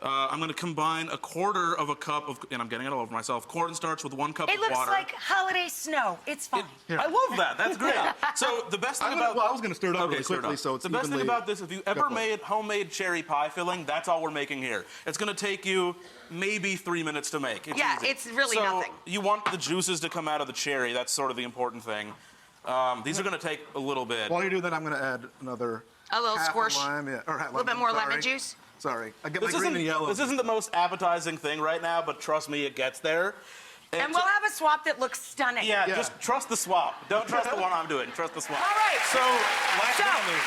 I'm going to combine a quarter of a cup of, and I'm getting it all over myself, cornstarch with 1 cup of water. It looks like holiday snow. It's fine. I love that. That's great. So the best thing about... Well, I was going to stir it up really quickly, so it's the best thing about this, if you ever made homemade cherry pie filling, that's all we're making here. It's going to take you maybe 3 minutes to make. It's easy. It's really nothing. You want the juices to come out of the cherry. That's sort of the important thing. These are going to take a little bit. While you do that, I'm going to add another a little half squish. Lime, yeah, or half a little bit more lemon juice. Sorry, I get my green and yellow. This isn't the most appetizing thing right now, but trust me, it gets there. And we'll have a swap that looks stunning. Yeah, just trust the swap. Don't trust the one I'm doing. Trust the swap. All right. So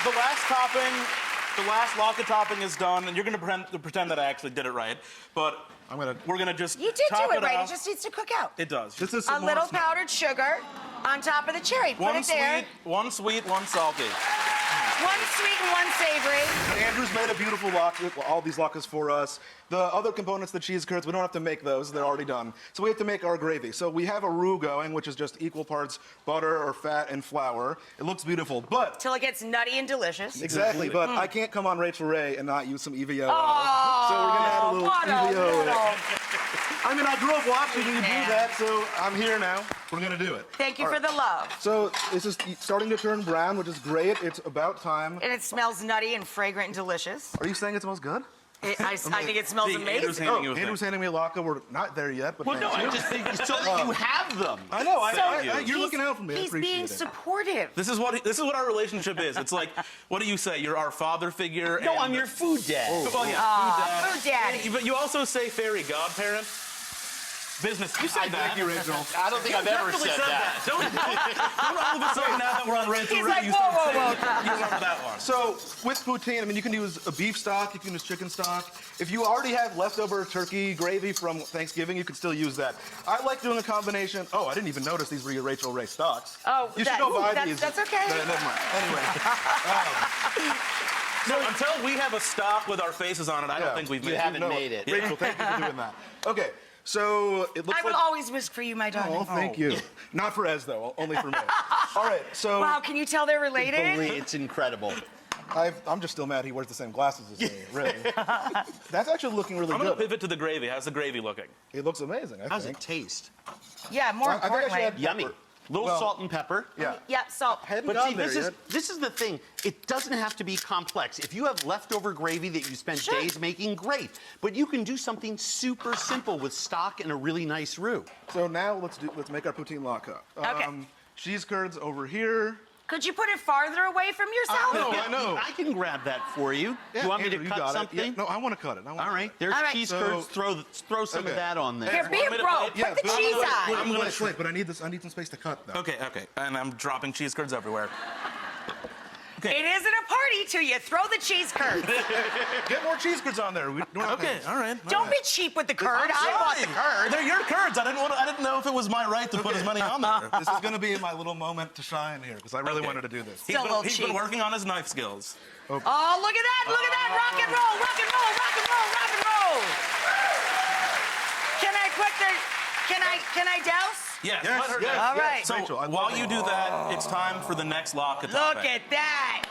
the last topping, the last LATKE topping is done, and you're going to pretend that I actually did it right. But we're going to just You did top do it right. off. It just needs to cook out. It does. This is a little powdered sugar on top of the cherry. Put it there. One sweet, one salty. One sweet and one savory. Andrew's made a beautiful latke, all these latkes for us. The other components, the cheese curds, we don't have to make those. They're already done. So we have to make our gravy. So we have a roux going, which is just equal parts butter or fat and flour. It looks beautiful, but... Till it gets nutty and delicious. Exactly, but I can't come on Rachael Ray and not use some EVO. Oh, so we're going to add a little EVO. little. I mean, I grew up watching you do that, so I'm here now. We're going to do it. Thank you for the love. So this is starting to turn brown, which is great. It's about time. And it smells nutty and fragrant and delicious. Are you saying it smells good? I think it smells amazing. Andrew's handing me a latke. We're not there yet, but well, no, I just think so that you have them. I know. You're looking out for me. He's being supportive. This is what our relationship is. It's like, what do you say? You're our father figure. No, I'm your food dad. Oh, well, yeah, food daddy. But you also say fairy godparent. Business. You said that. Thank you, Rachael. I don't think I've ever said that. Don't all of a sudden, now that we're on Rachael He's Ray, like, you whoa. remember that one. So with poutine, I mean, you can use a beef stock, you can use chicken stock. If you already have leftover turkey gravy from Thanksgiving, you can still use that. I like doing a combination. Oh, I didn't even notice these were your Rachael Ray stocks. Oh, you should go buy these. That's okay. Never mind. Anyway. So until we have a stock with our faces on it, I don't think we've made it. You haven't made it. Rachel, thank you for doing that. Okay. So it looks I will always whisk for you, my darling. Oh, thank you. Not for Ez, though. Only for me. All right, so... Wow, can you tell they're related? It's incredible. I'm just still mad he wears the same glasses as me, really. That's actually looking really good. I'm going to pivot to the gravy. How's the gravy looking? It looks amazing, I think. How's it taste? Yeah, more importantly. Yummy. Little salt and pepper. Yeah. Yeah, salt. But see, this is the thing. It doesn't have to be complex. If you have leftover gravy that you spent days making, great. But you can do something super simple with stock and a really nice roux. So now let's make our poutine latke. Okay. Cheese curds over here. Could you put it farther away from yourself? I know. I can grab that for you. Yeah, you want me Andrew, to cut something? Yeah, no, I want to cut it. All right. There's cheese curds. Throw some of that on there. Here, be a bro. Put the cheese on. I'm going to shrink, but I need some space to cut, though. Okay. And I'm dropping cheese curds everywhere. Okay. It isn't a party till you throw the cheese curds. Get more cheese curds on there. Okay, all right. Don't be cheap with the curd. I bought the curd. They're your curds. I didn't know if it was my right to put as many on there. This is going to be my little moment to shine here, because I really wanted to do this. He's been working on his knife skills. Oh, look at that. Look at that. Rock and roll. Rock and roll. Rock and roll. Rock and roll. Can I douse? Yes. All right. So Rachel, while you do that, it's time for the next LATKE topping. Look at that.